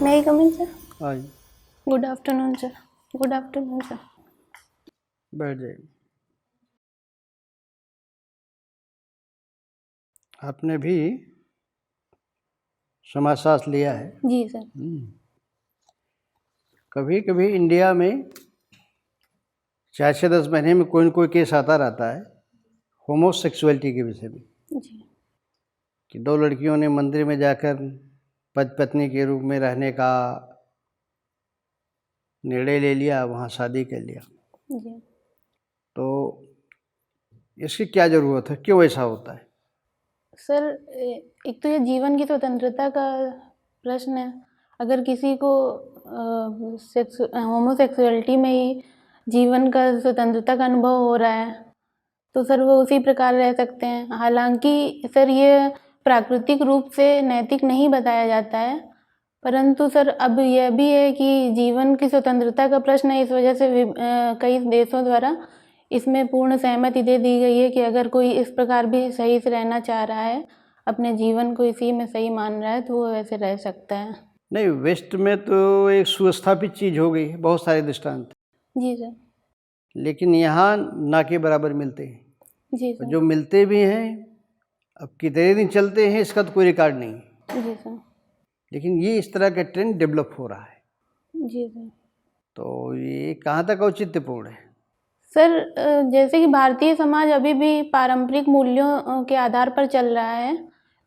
May I come in, sir? हाँ जी, Good afternoon, sir. Good afternoon, sir. बैठ जाइए। आपने भी समाजशास्त्र लिया है। जी सर। कभी कभी इंडिया में 4 से 10 महीने में कोई न कोई केस आता रहता है होमोसेक्सुअलिटी के विषय में, जी कि 2 लड़कियों ने मंदिर में जाकर पति पत्नी के रूप में रहने का निर्णय ले लिया, वहाँ शादी कर लिया। जी तो इसकी क्या ज़रूरत है, क्यों ऐसा होता है? सर, एक तो ये जीवन की स्वतंत्रता का प्रश्न है। अगर किसी को होमोसेक्सुअलिटी में ही जीवन का स्वतंत्रता का अनुभव हो रहा है तो सर वो उसी प्रकार रह सकते हैं। हालांकि सर ये प्राकृतिक रूप से नैतिक नहीं बताया जाता है, परंतु सर अब यह भी है कि जीवन की स्वतंत्रता का प्रश्न है, इस वजह से कई देशों द्वारा इसमें पूर्ण सहमति दे दी गई है कि अगर कोई इस प्रकार भी सही से रहना चाह रहा है, अपने जीवन को इसी में सही मान रहा है, तो वो वैसे रह सकता है। नहीं, वेस्ट में तो एक सुस्थापित चीज़ हो गई है, बहुत सारे दृष्टांत, जी सर। लेकिन यहाँ ना के बराबर मिलते हैं। जी और सर। जो मिलते भी हैं, अब कितने दिन चलते हैं इसका तो कोई रिकॉर्ड नहीं है, जी सर। लेकिन ये इस तरह का ट्रेंड डेवलप हो रहा है। जी सर। तो ये कहाँ तक औचित्यपूर्ण है? सर, जैसे कि भारतीय समाज अभी भी पारंपरिक मूल्यों के आधार पर चल रहा है,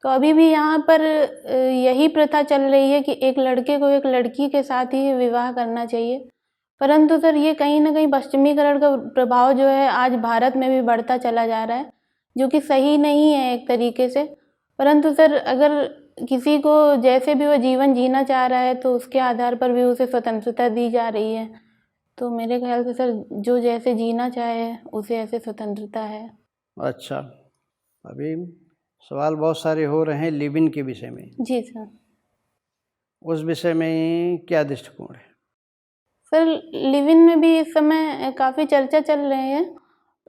तो अभी भी यहाँ पर यही प्रथा चल रही है कि एक लड़के को एक लड़की के साथ ही विवाह करना चाहिए। परंतु सर ये कहीं न कहीं पश्चिमीकरण का प्रभाव जो है आज भारत में भी बढ़ता चला जा रहा है, जो कि सही नहीं है एक तरीके से। परंतु सर अगर किसी को जैसे भी वो जीवन जीना चाह रहा है तो उसके आधार पर भी उसे स्वतंत्रता दी जा रही है। तो मेरे ख्याल से सर जो जैसे जीना चाहे उसे ऐसे स्वतंत्रता है। अच्छा, अभी सवाल बहुत सारे हो रहे हैं लिव इन के विषय में, जी सर। उस विषय में क्या दृष्टिकोण है? सर लिव इन में भी इस समय काफ़ी चर्चा चल रही है,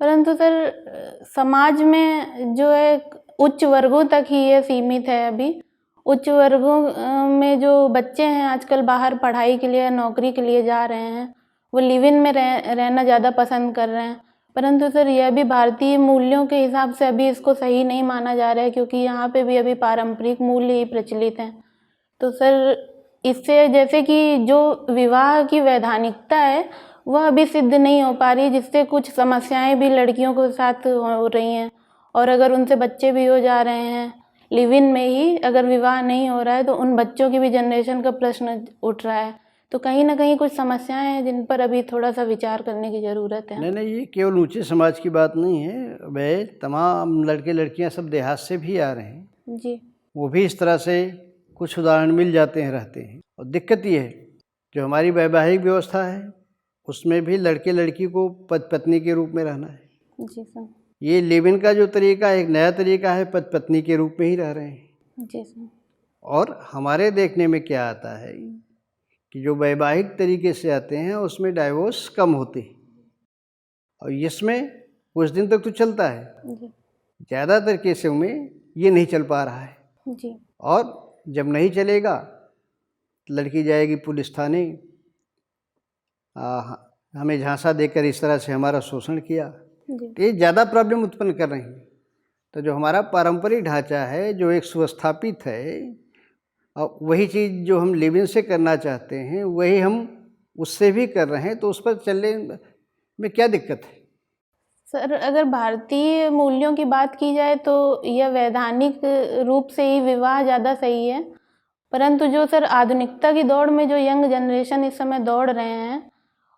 परंतु सर समाज में जो है उच्च वर्गों तक ही ये सीमित है अभी। उच्च वर्गों में जो बच्चे हैं आजकल बाहर पढ़ाई के लिए नौकरी के लिए जा रहे हैं, वो लिव इन में रहना ज़्यादा पसंद कर रहे हैं। परंतु सर यह भी भारतीय मूल्यों के हिसाब से अभी इसको सही नहीं माना जा रहा है, क्योंकि यहाँ पे भी अभी पारंपरिक मूल्य ही प्रचलित हैं। तो सर इससे जैसे कि जो विवाह की वैधानिकता है वह अभी सिद्ध नहीं हो पा रही, जिससे कुछ समस्याएं भी लड़कियों के साथ हो रही हैं। और अगर उनसे बच्चे भी हो जा रहे हैं लिव इन में ही, अगर विवाह नहीं हो रहा है, तो उन बच्चों की भी जनरेशन का प्रश्न उठ रहा है। तो कहीं ना कहीं कुछ समस्याएं हैं जिन पर अभी थोड़ा सा विचार करने की ज़रूरत है। नहीं नहीं, ये केवल ऊंचे समाज की बात नहीं है, वह तमाम लड़के लड़कियां सब देहात से भी आ रहे हैं, जी वो भी इस तरह से कुछ उदाहरण मिल जाते हैं, रहते हैं। और दिक्कत ये है जो हमारी वैवाहिक व्यवस्था है उसमें भी लड़के लड़की को पति पत्नी के रूप में रहना है। जी सर। ये लिव इन का जो तरीका है, एक नया तरीका है, पति पत्नी के रूप में ही रह रहे हैं। जी सर। और हमारे देखने में क्या आता है कि जो वैवाहिक तरीके से आते हैं उसमें डाइवोर्स कम होते हैं, और इसमें कुछ दिन तक तो चलता है, जी ज़्यादातर केसों में ये नहीं चल पा रहा है। जी और जब नहीं चलेगा लड़की जाएगी पुलिस थाने, हमें झांसा देकर इस तरह से हमारा शोषण किया, जी तो ये ज़्यादा प्रॉब्लम उत्पन्न कर रही हैं। तो जो हमारा पारंपरिक ढांचा है, जो एक सुस्थापित है, और वही चीज़ जो हम लिव इन से करना चाहते हैं वही हम उससे भी कर रहे हैं, तो उस पर चलने में क्या दिक्कत है? सर अगर भारतीय मूल्यों की बात की जाए तो यह वैधानिक रूप से ही विवाह ज़्यादा सही है। परंतु जो सर आधुनिकता की दौड़ में जो यंग जनरेशन इस समय दौड़ रहे हैं,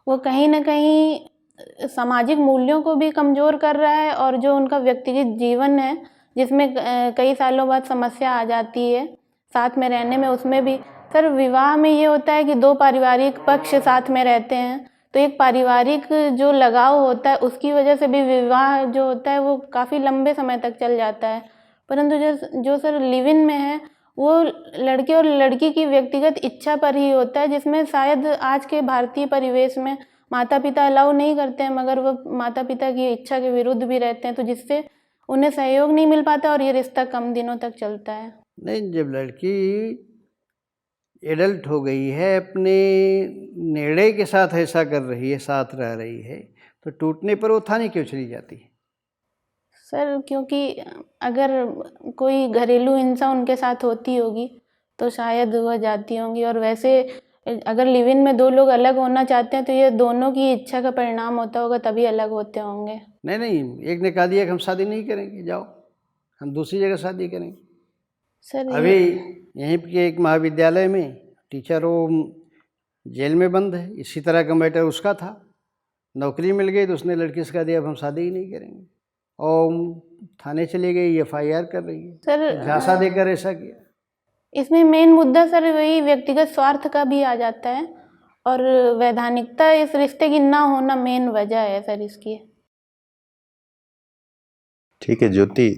वो कहीं न कहीं सामाजिक मूल्यों को भी कमज़ोर कर रहा है, और जो उनका व्यक्तिगत जीवन है जिसमें कई सालों बाद समस्या आ जाती है साथ में रहने में, उसमें भी सर विवाह में ये होता है कि दो पारिवारिक पक्ष साथ में रहते हैं, तो एक पारिवारिक जो लगाव होता है उसकी वजह से भी विवाह जो होता है वो काफ़ी लंबे समय तक चल जाता है। परंतु जो जो सर लिव इन में है वो लड़के और लड़की की व्यक्तिगत इच्छा पर ही होता है, जिसमें शायद आज के भारतीय परिवेश में माता पिता अलाउ नहीं करते हैं, मगर वो माता पिता की इच्छा के विरुद्ध भी रहते हैं, तो जिससे उन्हें सहयोग नहीं मिल पाता और ये रिश्ता कम दिनों तक चलता है। नहीं, जब लड़की एडल्ट हो गई है, अपने निर्णय के साथ ऐसा कर रही है, साथ रह रही है, तो टूटने पर वो थाने क्यों चली जाती है? सर क्योंकि अगर कोई घरेलू हिंसा उनके साथ होती होगी तो शायद वह जाती होंगी, और वैसे अगर लिव इन में दो लोग अलग होना चाहते हैं तो ये दोनों की इच्छा का परिणाम होता होगा, तभी अलग होते होंगे। नहीं, एक ने कह दिया कि हम शादी नहीं करेंगे, जाओ हम दूसरी जगह शादी करेंगे। सर अभी यहीं के एक महाविद्यालय में टीचर वो जेल में बंद है, इसी तरह का मैटर उसका था। नौकरी मिल गई तो उसने लड़की से कह दिया अब हम शादी ही नहीं करेंगे, और थाने चली गई, FIR कर रही है, सर झांसा देकर ऐसा किया। इसमें मेन मुद्दा सर वही व्यक्तिगत स्वार्थ का भी आ जाता है, और वैधानिकता इस रिश्ते की ना होना मेन वजह है सर इसकी। ठीक है ज्योति,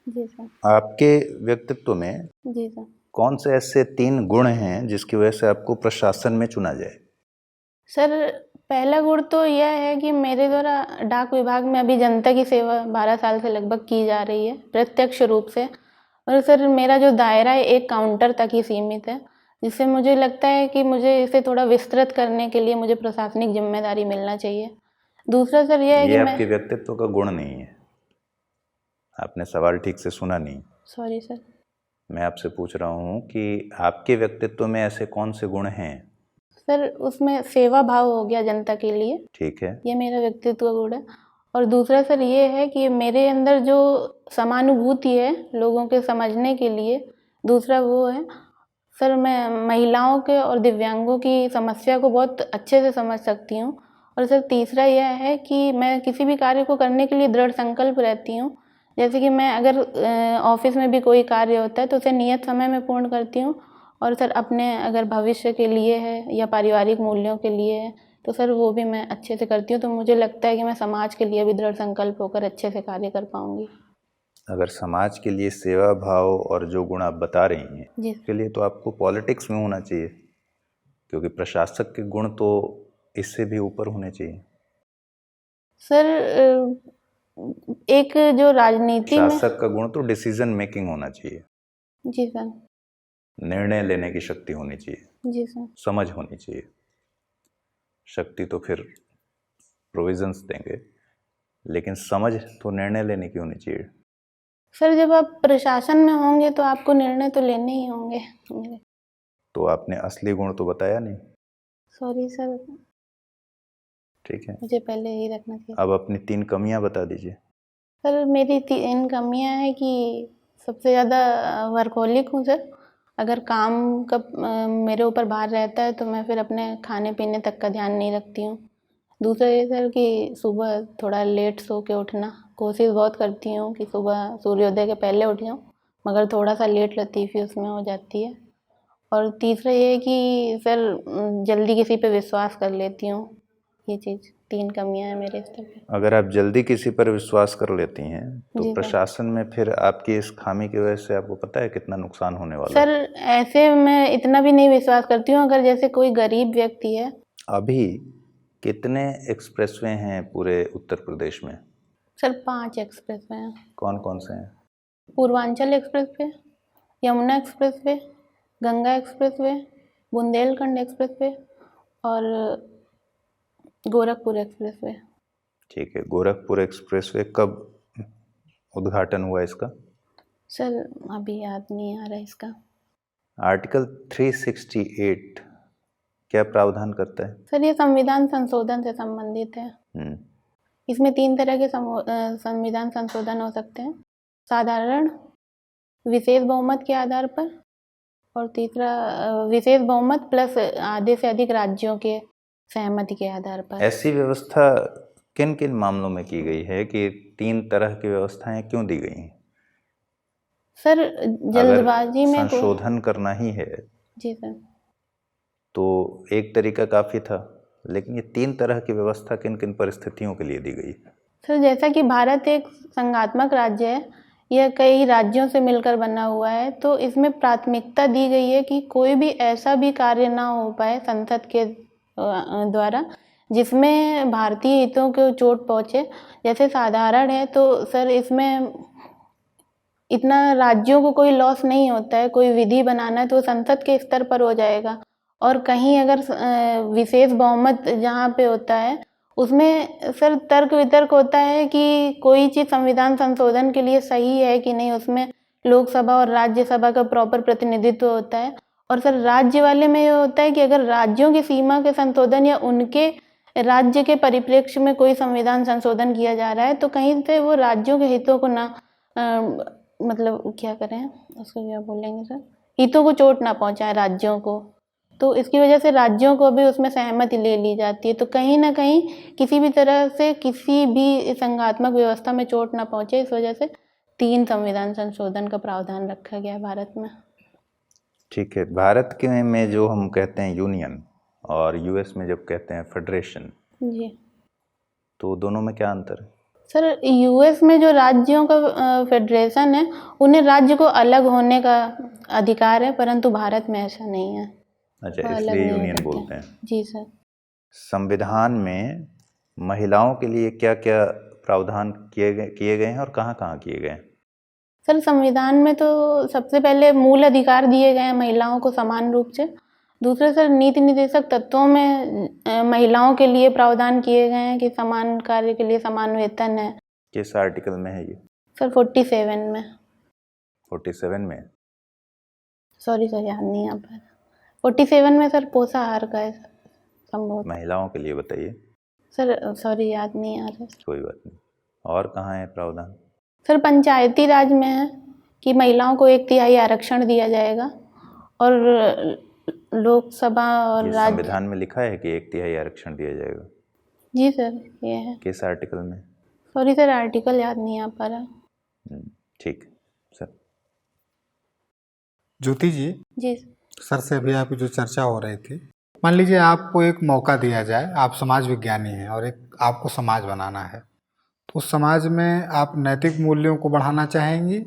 जी सर। आपके व्यक्तित्व में जी सर। कौन से ऐसे 3 गुण हैं जिसकी वजह से आपको प्रशासन में चुना जाए? सर पहला गुण तो यह है कि मेरे द्वारा डाक विभाग में अभी जनता की सेवा 12 साल से लगभग की जा रही है प्रत्यक्ष रूप से, और सर मेरा जो दायरा है एक काउंटर तक ही सीमित है, जिससे मुझे लगता है कि मुझे इसे थोड़ा विस्तृत करने के लिए मुझे प्रशासनिक जिम्मेदारी मिलना चाहिए। दूसरा सर यह है ये कि आपके व्यक्तित्व का गुण नहीं है, आपने सवाल ठीक से सुना नहीं। Sorry sir. मैं आपसे पूछ रहा हूँ कि आपके व्यक्तित्व में ऐसे कौन से गुण हैं? सर उसमें सेवा भाव हो गया जनता के लिए, ठीक है। ये मेरा व्यक्तित्व गुण है। और दूसरा सर ये है कि मेरे अंदर जो समानुभूति है लोगों के समझने के लिए, दूसरा वो है सर मैं महिलाओं के और दिव्यांगों की समस्या को बहुत अच्छे से समझ सकती हूँ। और सर तीसरा यह है कि मैं किसी भी कार्य को करने के लिए दृढ़ संकल्प रहती हूँ। जैसे कि मैं अगर ऑफिस में भी कोई कार्य होता है तो उसे नियत समय में पूर्ण करती हूँ, और सर अपने अगर भविष्य के लिए है या पारिवारिक मूल्यों के लिए है तो सर वो भी मैं अच्छे से करती हूँ। तो मुझे लगता है कि मैं समाज के लिए भी दृढ़ संकल्प होकर अच्छे से कार्य कर पाऊँगी। अगर समाज के लिए सेवा भाव और जो गुण आप बता रही हैं जी उसके लिए तो आपको पॉलिटिक्स में होना चाहिए, क्योंकि प्रशासक के गुण तो इससे भी ऊपर होने चाहिए। सर एक जो राजनीति में शासक का गुण तो डिसीजन मेकिंग होना चाहिए। जी सर। निर्णय लेने की शक्ति होनी चाहिए। जी सर। समझ होनी चाहिए। शक्ति तो फिर प्रोविजंस देंगे, लेकिन समझ तो निर्णय लेने की होनी चाहिए। सर जब आप प्रशासन में होंगे तो आपको निर्णय तो लेने ही होंगे मेरे। तो आपने असली गुण तो बताया नहीं। Sorry sir. ठीक है, मुझे पहले ही रखना चाहिए। अब अपनी 3 कमियां बता दीजिए। सर मेरी 3 कमियां हैं कि सबसे ज़्यादा वर्कहोलिक हूँ सर। अगर काम का मेरे ऊपर भार रहता है तो मैं फिर अपने खाने पीने तक का ध्यान नहीं रखती हूँ। दूसरा ये सर कि सुबह थोड़ा लेट सो के उठना, कोशिश बहुत करती हूँ कि सुबह सूर्योदय के पहले उठ जाऊँ, मगर थोड़ा सा लेट लतीफ़ी उसमें हो जाती है। और तीसरा ये है कि सर जल्दी किसी पे विश्वास कर लेती हूँ। ये चीज़ 3 कमियाँ हैं मेरे स्तर पे। अगर आप जल्दी किसी पर विश्वास कर लेती हैं तो जी सर। प्रशासन में फिर आपकी इस खामी की वजह से आपको पता है कितना नुकसान होने वाला सर है? ऐसे मैं इतना भी नहीं विश्वास करती हूँ। अगर जैसे कोई गरीब व्यक्ति है। अभी कितने एक्सप्रेसवे हैं पूरे उत्तर प्रदेश में? सर 5 एक्सप्रेसवे हैं। कौन कौन से हैं? Purvanchal expressway, Yamuna expressway, Ganga expressway, Bundelkhand expressway और गोरखपुर एक्सप्रेसवे। ठीक है, गोरखपुर एक्सप्रेसवे कब उद्घाटन हुआ इसका? सर अभी याद नहीं आ रहा इसका। आर्टिकल 368 क्या प्रावधान करता है? सर ये संविधान संशोधन से संबंधित है। इसमें 3 तरह के संविधान संशोधन हो सकते हैं, साधारण, विशेष बहुमत के आधार पर, और तीसरा विशेष बहुमत प्लस आधे से अधिक राज्यों के सहमति के आधार पर। ऐसी व्यवस्था किन किन मामलों में की गई है कि 3 तरह की व्यवस्थाएं क्यों दी गई हैं? सर जल्दबाजी में संशोधन करना ही है जी सर, तो एक तरीका काफ़ी था, लेकिन ये 3 तरह की व्यवस्था किन किन परिस्थितियों के लिए दी गई? सर जैसा कि भारत एक संघात्मक राज्य है, यह कई राज्यों से मिलकर बना हुआ है, तो इसमें प्राथमिकता दी गई है कि कोई भी ऐसा भी कार्य ना हो पाए संसद के द्वारा जिसमें भारतीय हितों को चोट पहुँचे। जैसे साधारण है तो सर इसमें इतना राज्यों को कोई लॉस नहीं होता है। कोई विधि बनाना है तो वो संसद के स्तर पर हो जाएगा, और कहीं अगर विशेष बहुमत जहाँ पे होता है उसमें सर तर्क वितर्क होता है कि कोई चीज़ संविधान संशोधन के लिए सही है कि नहीं, उसमें लोकसभा और राज्यसभा का प्रॉपर प्रतिनिधित्व होता है। और सर राज्य वाले में ये होता है कि अगर राज्यों की सीमा के संशोधन या उनके राज्य के परिप्रेक्ष्य में कोई संविधान संशोधन किया जा रहा है तो कहीं से वो राज्यों के हितों को ना मतलब क्या करें, उसको क्या बोलेंगे सर, हितों को चोट ना पहुंचाए राज्यों को। तो इसकी वजह से राज्यों को भी उसमें सहमति ले ली जाती है। तो कहीं ना कहीं किसी भी तरह से किसी भी संघात्मक व्यवस्था में चोट ना पहुंचे, इस वजह से 3 संविधान संशोधन का प्रावधान रखा गया है भारत में। ठीक है। भारत के में जो हम कहते हैं यूनियन और यूएस में जब कहते हैं फेडरेशन, जी तो दोनों में क्या अंतर है? सर यूएस में जो राज्यों का फेडरेशन है उन्हें राज्य को अलग होने का अधिकार है, परंतु भारत में ऐसा नहीं है। अच्छा, वो अलग इसलिए नहीं हो यूनियन सकते। बोलते हैं। जी सर। संविधान में महिलाओं के लिए क्या क्या प्रावधान किए गए हैं और कहाँ कहाँ किए गए हैं? सर संविधान में तो सबसे पहले मूल अधिकार दिए गए हैं महिलाओं को समान रूप से। दूसरे सर नीति निर्देशक तत्वों में महिलाओं के लिए प्रावधान किए गए हैं कि समान कार्य के लिए समान वेतन है। किस आर्टिकल में है ये? सर 47 में। 47 में? सॉरी सर याद नहीं आ पा रहा। 47 में सर पोषाहार का है संभव। महिलाओं के लिए बताइए। सर सॉरी याद नहीं आ रहा। कोई बात नहीं। और कहाँ है प्रावधान? सर पंचायती राज में है कि महिलाओं को 1/3 आरक्षण दिया जाएगा, और लोकसभा और ये राज्य। संविधान में लिखा है कि 1/3 आरक्षण दिया जाएगा? जी सर ये है। किस आर्टिकल में? सॉरी सर आर्टिकल याद नहीं आ पा रहा। ठीक सर। ज्योति जी, जी सर से अभी आपकी जो चर्चा हो रही थी, मान लीजिए आपको एक मौका दिया जाए, आप समाज विज्ञानी हैं और एक आपको समाज बनाना है, तो उस समाज में आप नैतिक मूल्यों को बढ़ाना चाहेंगी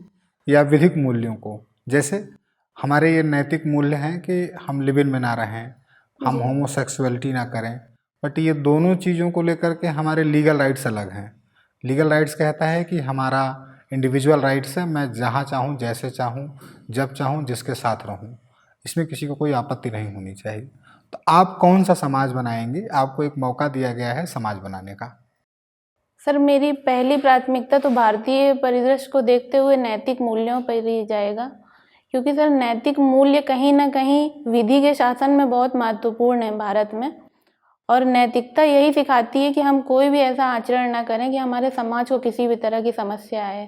या विधिक मूल्यों को? जैसे हमारे ये नैतिक मूल्य हैं कि हम लिव इन में ना रहें, हम होमोसेक्सुअलिटी ना करें, बट ये दोनों चीज़ों को लेकर के हमारे लीगल राइट्स अलग हैं। लीगल राइट्स कहता है कि हमारा इंडिविजुअल राइट्स है, मैं जहाँ चाहूँ, जैसे चाहूँ, जब चाहूँ, जिसके साथ रहूँ, इसमें किसी को कोई आपत्ति नहीं होनी चाहिए। तो आप कौन सा समाज बनाएंगे? आपको एक मौका दिया गया है समाज बनाने का। सर मेरी पहली प्राथमिकता तो भारतीय परिदृश्य को देखते हुए नैतिक मूल्यों पर ही जाएगा, क्योंकि सर नैतिक मूल्य कहीं ना कहीं विधि के शासन में बहुत महत्वपूर्ण है भारत में। और नैतिकता यही सिखाती है कि हम कोई भी ऐसा आचरण ना करें कि हमारे समाज को किसी भी तरह की समस्या आए।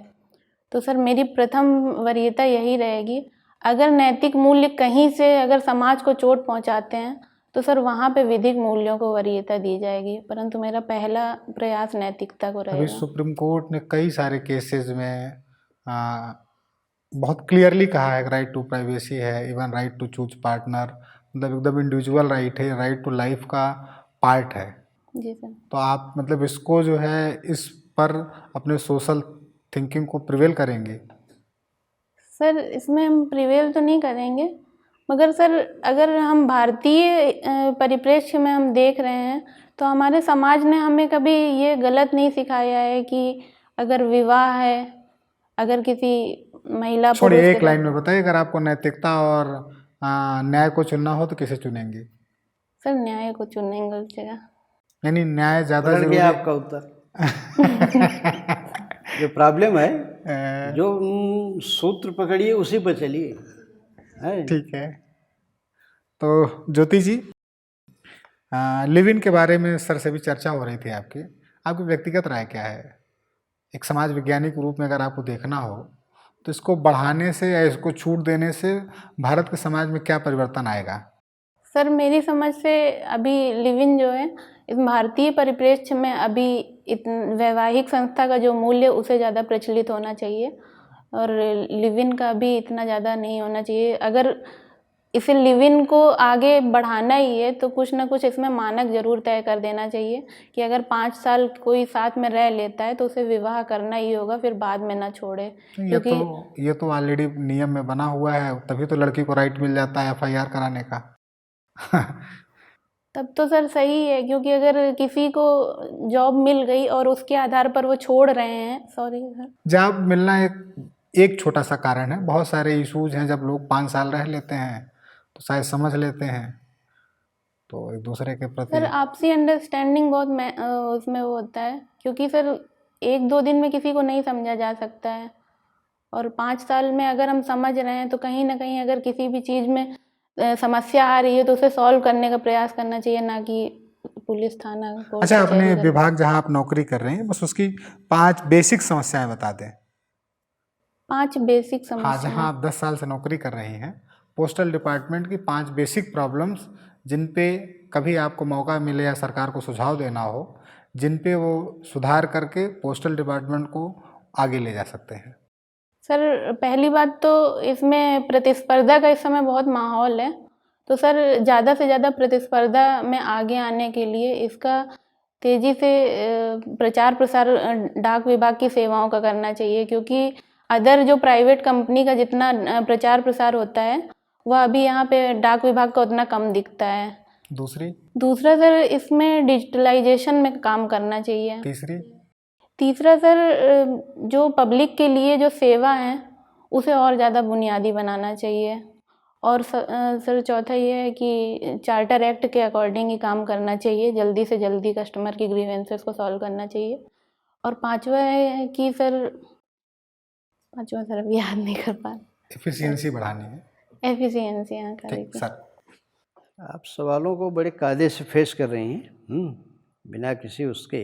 तो सर मेरी प्रथम वरीयता यही रहेगी। अगर नैतिक मूल्य कहीं से अगर समाज को चोट पहुंचाते हैं तो सर वहाँ पे विधिक मूल्यों को वरीयता दी जाएगी, परंतु मेरा पहला प्रयास नैतिकता को अभी रहेगा। सुप्रीम कोर्ट ने कई सारे केसेस में बहुत क्लियरली कहा है कि राइट टू प्राइवेसी है, even right to choose partner, मतलब एकदम इंडिविजुअल राइट है, राइट टू लाइफ का पार्ट है। जी सर। तो आप मतलब इसको जो है इस पर अपने सोशल थिंकिंग को प्रिवेल करेंगे? सर इसमें हम प्रिवेल तो नहीं करेंगे, मगर सर अगर हम भारतीय परिप्रेक्ष्य में हम देख रहे हैं तो हमारे समाज ने हमें कभी ये गलत नहीं सिखाया है कि अगर विवाह है, अगर किसी महिला छोड़िए, पुरुष एक लाइन में बताइए, अगर आपको नैतिकता और न्याय को चुनना हो तो किसे चुनेंगे? सर न्याय को चुनेंगे उस जगह। यानी न्याय ज़्यादा पकड़ जरूरी गया है? आपका उत्तर। जो प्रॉब्लम है, जो सूत्र पकड़िए उसी पर चलिए। ठीक है। तो ज्योति जी, लिव इन के बारे में सर से भी चर्चा हो रही थी आपकी। आपकी व्यक्तिगत राय क्या है? एक समाज विज्ञानी के रूप में अगर आपको देखना हो तो इसको बढ़ाने से या इसको छूट देने से भारत के समाज में क्या परिवर्तन आएगा? सर मेरी समझ से अभी लिव इन जो है इस भारतीय परिप्रेक्ष्य में अभी वैवाहिक संस्था का जो मूल्य उसे ज़्यादा प्रचलित होना चाहिए, और लिव इन का भी इतना ज़्यादा नहीं होना चाहिए। अगर इसे लिव इन को आगे बढ़ाना ही है तो कुछ ना कुछ इसमें मानक जरूर तय कर देना चाहिए कि अगर 5 साल कोई साथ में रह लेता है तो उसे विवाह करना ही होगा, फिर बाद में ना छोड़े। ये तो ऑलरेडी नियम में बना हुआ है, तभी तो लड़की को राइट मिल जाता है FIR कराने का। तब तो सर सही है, क्योंकि अगर किसी को जॉब मिल गई और उसके आधार पर वो छोड़ रहे हैं, सॉरी सर, जॉब मिलना एक छोटा सा कारण है, बहुत सारे इश्यूज हैं। जब लोग 5 साल रह लेते हैं तो शायद समझ लेते हैं, तो एक दूसरे के सर प्रति। आपसी अंडरस्टैंडिंग बहुत उसमें वो होता है, क्योंकि सर 1-2 दिन में किसी को नहीं समझा जा सकता है, और 5 साल में अगर हम समझ रहे हैं तो कहीं ना कहीं अगर किसी भी चीज़ में समस्या आ रही है तो उसे सॉल्व करने का प्रयास करना चाहिए, ना कि पुलिस थाना कोर्ट अच्छा, अपने कचहरी करना। विभाग जहाँ आप नौकरी कर रहे हैं, बस उसकी 5 बेसिक समस्याएं बता दें। 5 बेसिक हाँ, समस्या। जहाँ आप 10 साल से नौकरी कर रही हैं, पोस्टल डिपार्टमेंट की 5 बेसिक प्रॉब्लम्स जिन पे कभी आपको मौका मिले या सरकार को सुझाव देना हो, जिन पे वो सुधार करके पोस्टल डिपार्टमेंट को आगे ले जा सकते हैं। सर पहली बात तो इसमें प्रतिस्पर्धा का इस समय बहुत माहौल है, तो सर ज़्यादा से ज़्यादा प्रतिस्पर्धा में आगे आने के लिए इसका तेज़ी से प्रचार प्रसार डाक विभाग की सेवाओं का करना चाहिए, क्योंकि अदर जो प्राइवेट कंपनी का जितना प्रचार प्रसार होता है वह अभी यहाँ पे डाक विभाग का उतना कम दिखता है। दूसरा सर इसमें डिजिटलाइजेशन में काम करना चाहिए। तीसरा सर जो पब्लिक के लिए जो सेवा है उसे और ज़्यादा बुनियादी बनाना चाहिए। और सर चौथा ये है कि चार्टर एक्ट के अकॉर्डिंग ही काम करना चाहिए, जल्दी से जल्दी कस्टमर की ग्रीवेंसेस को सॉल्व करना चाहिए। और पांचवा है कि सर अभी याद नहीं कर पा रहा। एफिशिएंसी बढ़ानी है। एफिशिएंसी, हाँ करेक्ट सर। आप सवालों को बड़े कायदे से फेस कर रही हैं, बिना किसी उसके।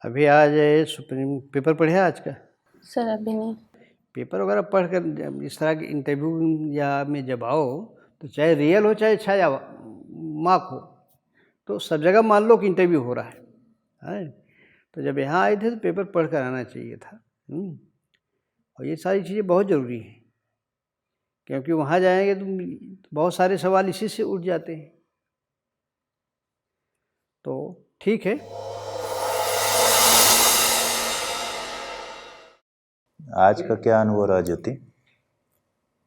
अभी आज सुप्रीम पेपर पढ़े आज का? सर अभी नहीं। पेपर वगैरह पढ़ कर इस तरह के इंटरव्यू या में जब आओ तो चाहे रियल हो चाहे छाया मार्क हो, तो सब जगह मान लो कि इंटरव्यू हो रहा है। तो जब यहाँ आए थे तो पेपर पढ़ कर आना चाहिए था। और ये सारी चीज़ें बहुत ज़रूरी हैं, क्योंकि वहाँ जाएंगे तो बहुत सारे सवाल इसी से उठ जाते हैं। तो ठीक है। आज का क्या अनुभव रहा ज्योति?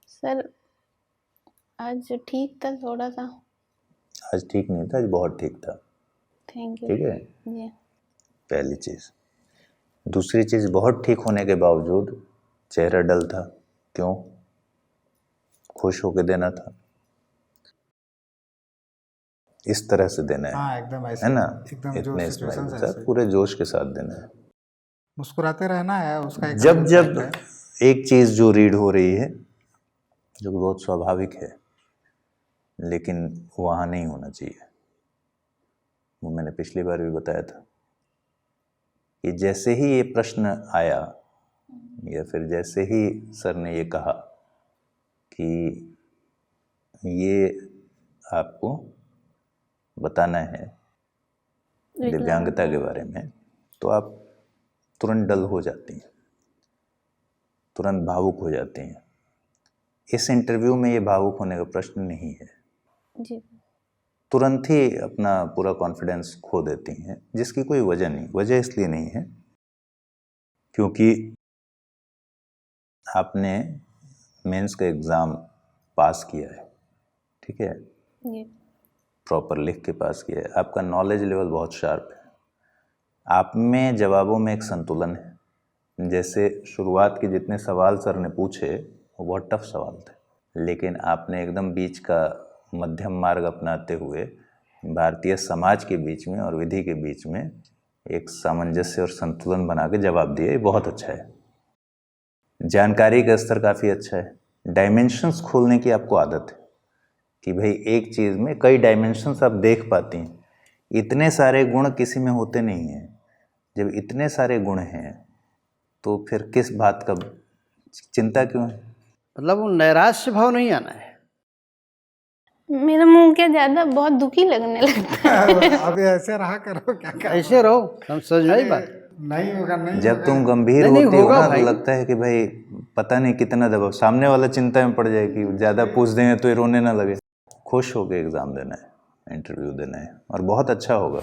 सर आज ठीक था थोड़ा सा। आज ठीक नहीं था, आज बहुत ठीक था। Thank you. ठीक है, जी। पहली चीज़। दूसरी चीज़, बहुत ठीक होने के बावजूद चेहरा डल था। क्यों? खुश होके देना था, इस तरह से देना है। हाँ, एकदम ऐसे, है ना, एकदम इतने स्माइल के साथ, पूरे जोश के साथ देना है, मुस्कुराते रहना है। उसका एक जब जब एक चीज़ जो रीड हो रही है, जो बहुत स्वाभाविक है, लेकिन वहाँ नहीं होना चाहिए। वो मैंने पिछली बार भी बताया था कि जैसे ही ये प्रश्न आया या फिर जैसे ही सर ने ये कहा कि ये आपको बताना है दिव्यांगता के बारे में, तो आप तुरंत डल हो जाती हैं, तुरंत भावुक हो जाती हैं। इस इंटरव्यू में ये भावुक होने का प्रश्न नहीं है। जी। तुरंत ही अपना पूरा कॉन्फिडेंस खो देती हैं, जिसकी कोई वजह नहीं। वजह इसलिए नहीं है क्योंकि आपने मेंस का एग्ज़ाम पास किया है, ठीक है, प्रॉपर लिख के पास किया है, आपका नॉलेज लेवल बहुत शार्प है, आप में जवाबों में एक संतुलन है। जैसे शुरुआत के जितने सवाल सर ने पूछे वो बहुत टफ सवाल थे, लेकिन आपने एकदम बीच का मध्यम मार्ग अपनाते हुए भारतीय समाज के बीच में और विधि के बीच में एक सामंजस्य और संतुलन बना के जवाब दिए। बहुत अच्छा है। जानकारी का स्तर काफ़ी अच्छा है। डायमेंशंस खोलने की आपको आदत है कि भाई एक चीज़ में कई डायमेंशंस आप देख पाती हैं। इतने सारे गुण किसी में होते नहीं हैं। जब इतने सारे गुण हैं तो फिर किस बात का चिंता क्यों है? मतलब वो नैराश्य भाव नहीं आना है। मेरा मुंह क्या ज़्यादा बहुत दुखी लगने लगता है। अभी ऐसे रहा करो, क्या ऐसे रहो, समझ में आई बात? नहीं होगा, नहीं जब तुम गंभीर नहीं होती हो होगा ना, तो भाई। लगता है कि भाई पता नहीं कितना दबाव, सामने वाला चिंता में पड़ जाए कि ज़्यादा पूछ देंगे तो ये रोने ना लगे। खुश होकर एग्ज़ाम देना है, इंटरव्यू देना है, और बहुत अच्छा होगा।